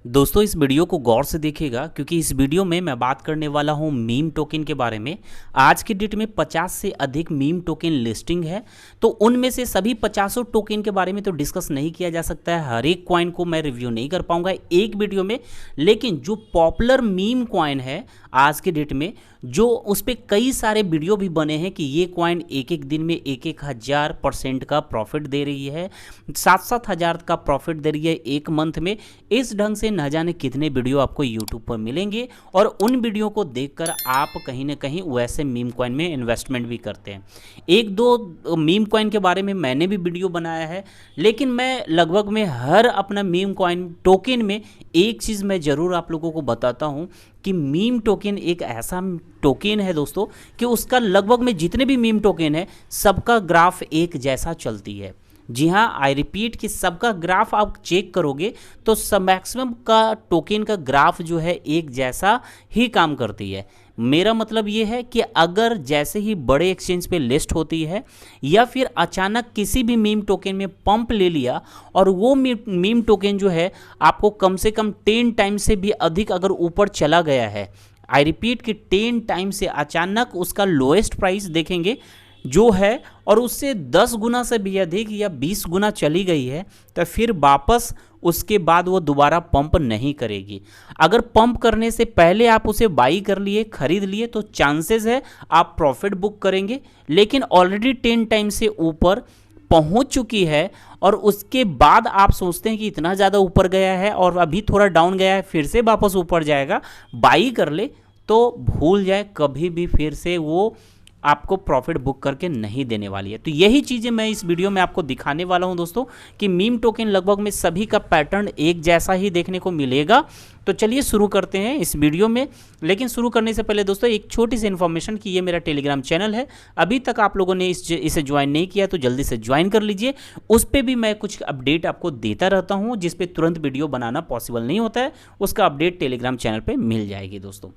दोस्तों इस वीडियो को गौर से देखिएगा क्योंकि इस वीडियो में मैं बात करने वाला हूं मीम टोकन के बारे में। आज की डेट में 50 से अधिक मीम टोकन लिस्टिंग है, तो उनमें से सभी 50 टोकन के बारे में तो डिस्कस नहीं किया जा सकता है। हर एक कॉइन को मैं रिव्यू नहीं कर पाऊंगा एक वीडियो में, लेकिन जो पॉपुलर मीम कॉइन है आज के डेट में, जो उस पर कई सारे वीडियो भी बने हैं कि ये कॉइन एक एक दिन में एक 1000% का प्रॉफिट दे रही है, 7-7 हज़ार का प्रॉफिट दे रही है एक मंथ में। इस ढंग से न जाने कितने वीडियो आपको यूट्यूब पर मिलेंगे और उन वीडियो को देखकर आप कहीं ना कहीं वैसे मीम कॉइन में इन्वेस्टमेंट भी करते हैं। एक दो मीम कॉइन के बारे में मैंने भी वीडियो बनाया है, लेकिन मैं लगभग में हर अपना मीम कॉइन टोकन में एक चीज़ मैं ज़रूर आप लोगों को बताता हूँ कि मीम टोकन एक ऐसा टोकन है दोस्तों कि उसका लगभग में जितने भी मीम टोकन है सबका ग्राफ एक जैसा चलती है। जी हाँ, आई रिपीट कि सबका ग्राफ आप चेक करोगे तो सब मैक्सिमम का टोकन का ग्राफ जो है एक जैसा ही काम करती है। मेरा मतलब ये है कि अगर जैसे ही बड़े एक्सचेंज पे लिस्ट होती है या फिर अचानक किसी भी मीम टोकन में पंप ले लिया और वो मीम टोकन जो है आपको कम से कम 10 टाइम से भी अधिक अगर ऊपर चला गया है, आई रिपीट कि 10 टाइम से अचानक उसका लोएस्ट प्राइस देखेंगे जो है और उससे 10 गुना से भी अधिक या 20 गुना चली गई है, तो फिर वापस उसके बाद वो दोबारा पंप नहीं करेगी। अगर पंप करने से पहले आप उसे बाई कर लिए, खरीद लिए, तो चांसेस है आप प्रॉफिट बुक करेंगे। लेकिन ऑलरेडी 10 टाइम से ऊपर पहुंच चुकी है और उसके बाद आप सोचते हैं कि इतना ज़्यादा ऊपर गया है और अभी थोड़ा डाउन गया है, फिर से वापस ऊपर जाएगा, बाई कर ले, तो भूल जाए, कभी भी फिर से वो आपको प्रॉफिट बुक करके नहीं देने वाली है। तो यही चीज़ें मैं इस वीडियो में आपको दिखाने वाला हूं दोस्तों कि मीम टोकन लगभग में सभी का पैटर्न एक जैसा ही देखने को मिलेगा। तो चलिए शुरू करते हैं इस वीडियो में। लेकिन शुरू करने से पहले दोस्तों एक छोटी सी इन्फॉर्मेशन कि ये मेरा टेलीग्राम चैनल है, अभी तक आप लोगों ने इसे ज्वाइन नहीं किया तो जल्दी से ज्वाइन कर लीजिए। उस पर भी मैं कुछ अपडेट आपको देता रहता हूँ, जिस पे तुरंत वीडियो बनाना पॉसिबल नहीं होता है, उसका अपडेट टेलीग्राम चैनल पर मिल जाएगी दोस्तों।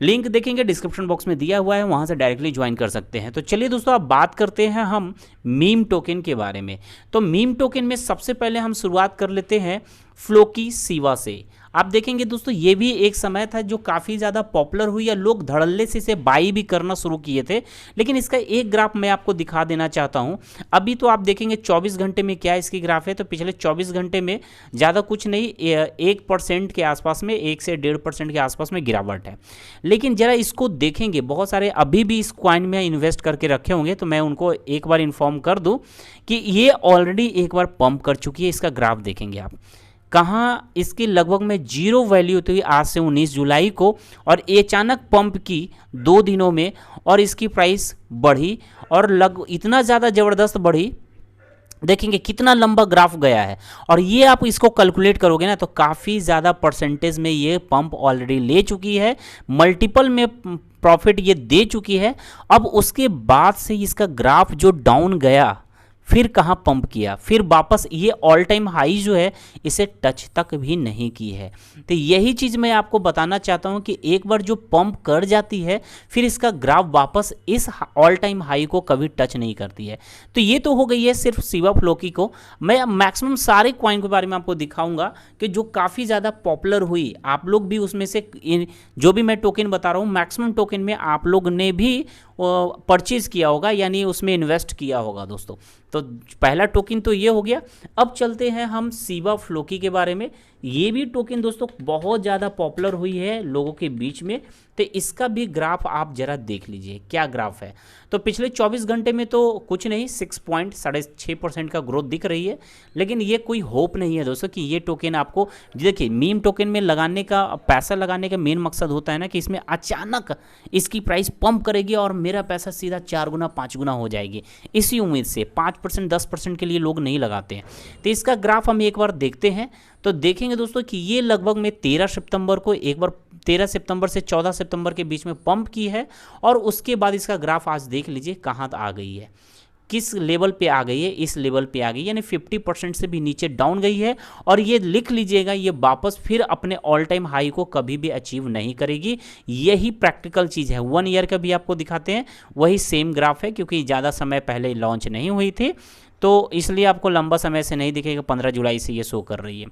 लिंक देखेंगे डिस्क्रिप्शन बॉक्स में दिया हुआ है, वहां से डायरेक्टली ज्वाइन कर सकते हैं। तो चलिए दोस्तों अब बात करते हैं हम मीम टोकन के बारे में। तो मीम टोकन में सबसे पहले हम शुरुआत कर लेते हैं फ्लोकी सिवा से। आप देखेंगे दोस्तों ये भी एक समय था जो काफ़ी ज़्यादा पॉपुलर हुई या लोग धड़ल्ले से इसे बाई भी करना शुरू किए थे। लेकिन इसका एक ग्राफ मैं आपको दिखा देना चाहता हूँ। अभी तो आप देखेंगे 24 घंटे में क्या इसकी ग्राफ है, तो पिछले 24 घंटे में ज़्यादा कुछ नहीं, 1% के आसपास में, 1 से 1.5% के आसपास में गिरावट है। लेकिन ज़रा इसको देखेंगे, बहुत सारे अभी भी इस कॉइन में इन्वेस्ट करके रखे होंगे, तो मैं उनको एक बार इन्फॉर्म कर दूँ कि ये ऑलरेडी एक बार पंप कर चुकी है। इसका ग्राफ देखेंगे आप, कहाँ इसकी लगभग में 0 वैल्यू थी आज से 19 जुलाई को, और ये अचानक पंप की 2 दिनों में और इसकी प्राइस बढ़ी और इतना ज़्यादा ज़बरदस्त बढ़ी। देखेंगे कितना लंबा ग्राफ गया है, और ये आप इसको कैलकुलेट करोगे ना तो काफ़ी ज़्यादा परसेंटेज में ये पंप ऑलरेडी ले चुकी है, मल्टीपल में प्रॉफिट ये दे चुकी है। अब उसके बाद से इसका ग्राफ जो डाउन गया, फिर कहाँ पंप किया, फिर वापस ये ऑल टाइम हाई जो है इसे टच तक भी नहीं की है। तो यही चीज़ मैं आपको बताना चाहता हूँ कि एक बार जो पंप कर जाती है फिर इसका ग्राफ वापस इस ऑल टाइम हाई को कभी टच नहीं करती है। तो ये तो हो गई है सिर्फ सिवा फ्लोकी को। मैं मैक्सिमम सारे कॉइन के बारे में आपको दिखाऊंगा कि जो काफ़ी ज़्यादा पॉपुलर हुई, आप लोग भी उसमें से जो भी मैं टोकन बता रहा हूँ मैक्सिमम टोकन में आप लोग ने भी परचेज किया होगा, यानी उसमें इन्वेस्ट किया होगा दोस्तों। तो पहला टोकन तो ये हो गया। अब चलते हैं हम सिवा फ्लोकी के बारे में। ये भी टोकन दोस्तों बहुत ज़्यादा पॉपुलर हुई है लोगों के बीच में, तो इसका भी ग्राफ आप जरा देख लीजिए क्या ग्राफ है। तो पिछले 24 घंटे में तो कुछ नहीं, 6.6% का ग्रोथ दिख रही है, लेकिन ये कोई होप नहीं है दोस्तों कि ये टोकन आपको, देखिए मीम टोकन में लगाने का, पैसा लगाने का मेन मकसद होता है ना कि इसमें अचानक इसकी प्राइस पंप करेगी और मेरा पैसा सीधा 4 गुना 5 गुना हो जाएगी। इसी उम्मीद से 5% 10% के लिए लोग नहीं लगाते हैं। तो इसका ग्राफ हम एक बार देखते हैं, तो देखेंगे दोस्तों कि ये लगभग में 13 सितंबर को एक बार 13 सितंबर से 14 सितंबर के बीच में पंप की है, और उसके बाद इसका ग्राफ आज देख लीजिए कहाँ आ गई है, किस लेवल पे आ गई है, इस लेवल पे आ गई, यानी 50% से भी नीचे डाउन गई है। और ये लिख लीजिएगा, ये वापस फिर अपने ऑल टाइम हाई को कभी भी अचीव नहीं करेगी। यही प्रैक्टिकल चीज़ है। 1 ईयर का भी आपको दिखाते हैं, वही सेम ग्राफ है, क्योंकि ज़्यादा समय पहले लॉन्च नहीं हुई थी तो इसलिए आपको लंबा समय से नहीं दिखेगा, 15 जुलाई से ये शो कर रही है।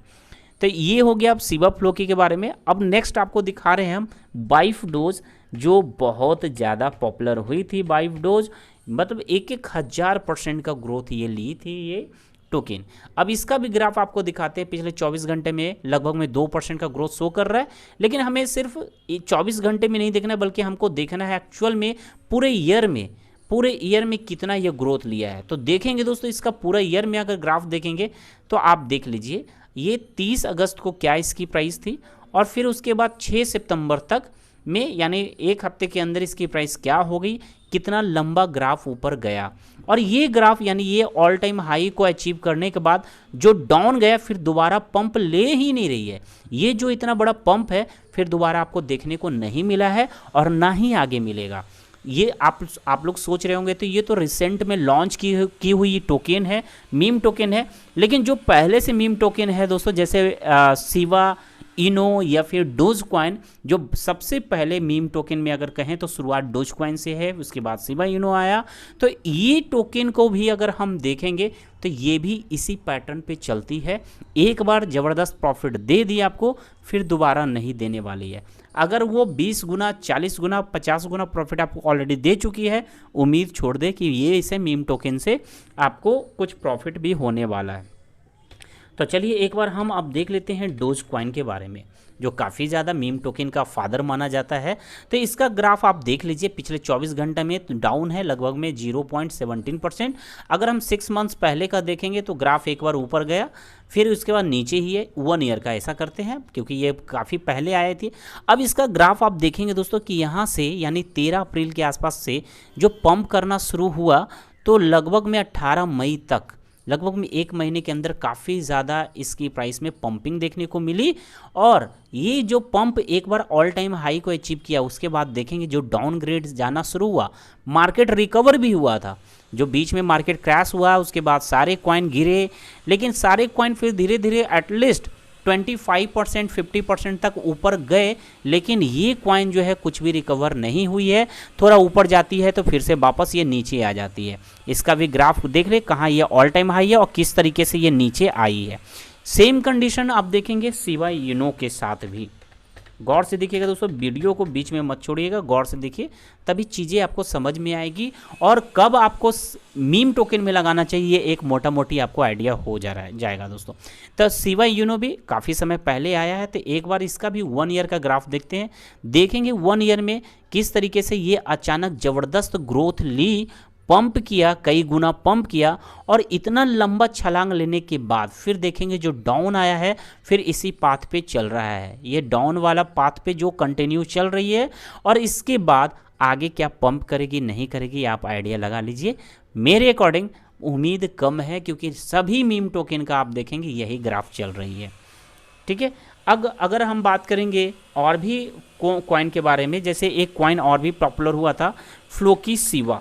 तो ये हो गया अब शिवा फ्लोकी के बारे में। अब नेक्स्ट आपको दिखा रहे हैं हम बाइफ डोज, जो बहुत ज़्यादा पॉपुलर हुई थी। बाइफ डोज मतलब 1,000% का ग्रोथ ये ली थी ये टोकन। अब इसका भी ग्राफ आपको दिखाते हैं। पिछले 24 घंटे में लगभग में 2% का ग्रोथ शो कर रहा है, लेकिन हमें सिर्फ 24 घंटे में नहीं देखना है, बल्कि हमको देखना है एक्चुअल में पूरे ईयर में कितना ये ग्रोथ लिया है। तो देखेंगे दोस्तों, इसका पूरा ईयर में अगर ग्राफ देखेंगे तो आप देख लीजिए, ये 30 अगस्त को क्या इसकी प्राइस थी, और फिर उसके बाद 6 सितंबर तक में, यानी एक हफ्ते के अंदर इसकी प्राइस क्या हो गई, कितना लंबा ग्राफ ऊपर गया। और ये ग्राफ यानी ये ऑल टाइम हाई को अचीव करने के बाद जो डाउन गया, फिर दोबारा पंप ले ही नहीं रही है। ये जो इतना बड़ा पंप है फिर दोबारा आपको देखने को नहीं मिला है और ना ही आगे मिलेगा। ये आप लोग सोच रहे होंगे तो ये तो रिसेंट में लॉन्च की हुई टोकन है, मीम टोकन है। लेकिन जो पहले से मीम टोकन है दोस्तों, जैसे शिवा इनो या फिर डोज कॉइन, जो सबसे पहले मीम टोकन में अगर कहें तो शुरुआत डोज कॉइन से है, उसके बाद शिवा इनो आया। तो ये टोकन को भी अगर हम देखेंगे तो ये भी इसी पैटर्न पे चलती है। एक बार ज़बरदस्त प्रॉफिट दे दी आपको, फिर दोबारा नहीं देने वाली है। अगर वो 20 गुना, 40 गुना, 50 गुना प्रॉफिट आपको ऑलरेडी दे चुकी है, उम्मीद छोड़ दे कि ये इसे मीम टोकन से आपको कुछ प्रॉफिट भी होने वाला है। तो चलिए एक बार हम अब देख लेते हैं डोज कॉइन के बारे में, जो काफ़ी ज़्यादा मीम टोकन का फादर माना जाता है। तो इसका ग्राफ आप देख लीजिए, पिछले 24 घंटे में डाउन है लगभग में 0.17%। अगर हम 6 मंथ्स पहले का देखेंगे तो ग्राफ एक बार ऊपर गया, फिर उसके बाद नीचे ही है। 1 ईयर का ऐसा करते हैं क्योंकि ये काफ़ी पहले आए थे। अब इसका ग्राफ आप देखेंगे दोस्तों कि यहाँ से यानी 13 अप्रैल के आसपास से जो पंप करना शुरू हुआ, तो लगभग में 18 मई तक, लगभग में 1 महीने के अंदर काफ़ी ज़्यादा इसकी प्राइस में पंपिंग देखने को मिली। और ये जो पंप एक बार ऑल टाइम हाई को अचीव किया, उसके बाद देखेंगे जो डाउनग्रेड जाना शुरू हुआ, मार्केट रिकवर भी हुआ था। जो बीच में मार्केट क्रैश हुआ, उसके बाद सारे कॉइन गिरे, लेकिन सारे कॉइन फिर धीरे धीरे एटलीस्ट 25%, 50% तक ऊपर गए। लेकिन ये कॉइन जो है कुछ भी रिकवर नहीं हुई है। थोड़ा ऊपर जाती है तो फिर से वापस ये नीचे आ जाती है। इसका भी ग्राफ देख ले, कहाँ ये ऑल टाइम हाई है और किस तरीके से ये नीचे आई है। सेम कंडीशन आप देखेंगे शिवा इनो के साथ भी। गौर से देखिएगा दोस्तों, वीडियो को बीच में मत छोड़िएगा, गौर से देखिए, तभी चीज़ें आपको समझ में आएगी और कब आपको मीम टोकन में लगाना चाहिए एक मोटा मोटी आपको आइडिया हो जाएगा दोस्तों। तो शिवा इनो भी काफ़ी समय पहले आया है, तो एक बार इसका भी 1 ईयर का ग्राफ देखते हैं। देखेंगे 1 ईयर में किस तरीके से ये अचानक ज़बरदस्त ग्रोथ ली, पंप किया, कई गुना पंप किया, और इतना लंबा छलांग लेने के बाद फिर देखेंगे जो डाउन आया है, फिर इसी पाथ पे चल रहा है। ये डाउन वाला पाथ पे जो कंटिन्यू चल रही है, और इसके बाद आगे क्या पंप करेगी नहीं करेगी आप आइडिया लगा लीजिए। मेरे अकॉर्डिंग उम्मीद कम है, क्योंकि सभी मीम टोकन का आप देखेंगे यही ग्राफ चल रही है। ठीक है, अगर हम बात करेंगे और भी कॉइन के बारे में, जैसे एक कॉइन और भी पॉपुलर हुआ था, फ्लोकी शिवा।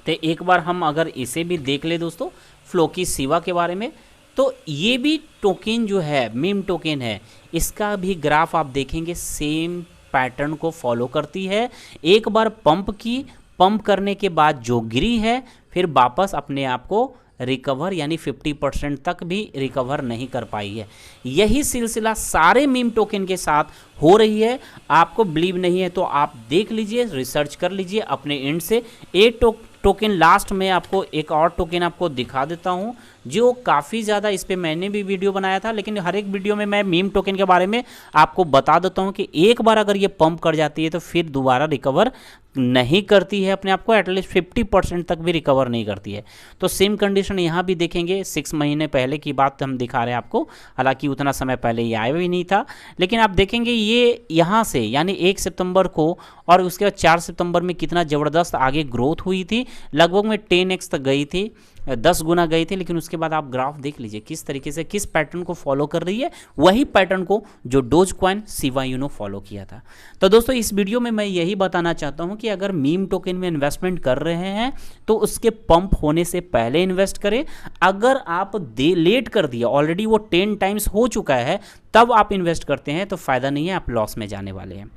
तो एक बार हम अगर इसे भी देख ले दोस्तों, फ्लोकी शिवा के बारे में, तो ये भी टोकन जो है मीम टोकन है, इसका भी ग्राफ आप देखेंगे सेम पैटर्न को फॉलो करती है। एक बार पंप करने के बाद जो गिरी है, फिर वापस अपने आप को रिकवर यानी 50% तक भी रिकवर नहीं कर पाई है। यही सिलसिला सारे मीम टोकन के साथ हो रही है। आपको बिलीव नहीं है तो आप देख लीजिए, रिसर्च कर लीजिए अपने एंड से। एक टोकन लास्ट में आपको एक और टोकन आपको दिखा देता हूं, जो काफ़ी ज़्यादा, इस पर मैंने भी वीडियो बनाया था, लेकिन हर एक वीडियो में मैं मीम टोकन के बारे में आपको बता देता हूं कि एक बार अगर ये पंप कर जाती है तो फिर दोबारा रिकवर नहीं करती है अपने आप को, एटलीस्ट 50% तक भी रिकवर नहीं करती है। तो सेम कंडीशन यहाँ भी देखेंगे। 6 महीने पहले की बात हम दिखा रहे हैं आपको, हालांकि उतना समय पहले ये आया भी नहीं था, लेकिन आप देखेंगे ये यहाँ से यानी 1 सितंबर को और उसके बाद 4 सितंबर में कितना ज़बरदस्त आगे ग्रोथ हुई थी। लगभग में 10x तक गई थी, 10 गुना गई थी। लेकिन उसके बाद आप ग्राफ देख लीजिए किस तरीके से, किस पैटर्न को फॉलो कर रही है, वही पैटर्न को जो डोज कॉइन शिवा इनो फॉलो किया था। तो दोस्तों इस वीडियो में मैं यही बताना चाहता हूं कि अगर मीम टोकन में इन्वेस्टमेंट कर रहे हैं तो उसके पंप होने से पहले इन्वेस्ट करें। अगर आप लेट कर दिया, ऑलरेडी वो 10 टाइम्स हो चुका है, तब आप इन्वेस्ट करते हैं तो फ़ायदा नहीं है, आप लॉस में जाने वाले हैं।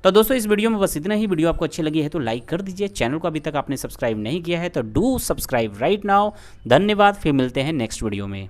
तो दोस्तों इस वीडियो में बस इतना ही। वीडियो आपको अच्छी लगी है तो लाइक कर दीजिए। चैनल को अभी तक आपने सब्सक्राइब नहीं किया है तो डू सब्सक्राइब राइट नाउ। धन्यवाद, फिर मिलते हैं नेक्स्ट वीडियो में।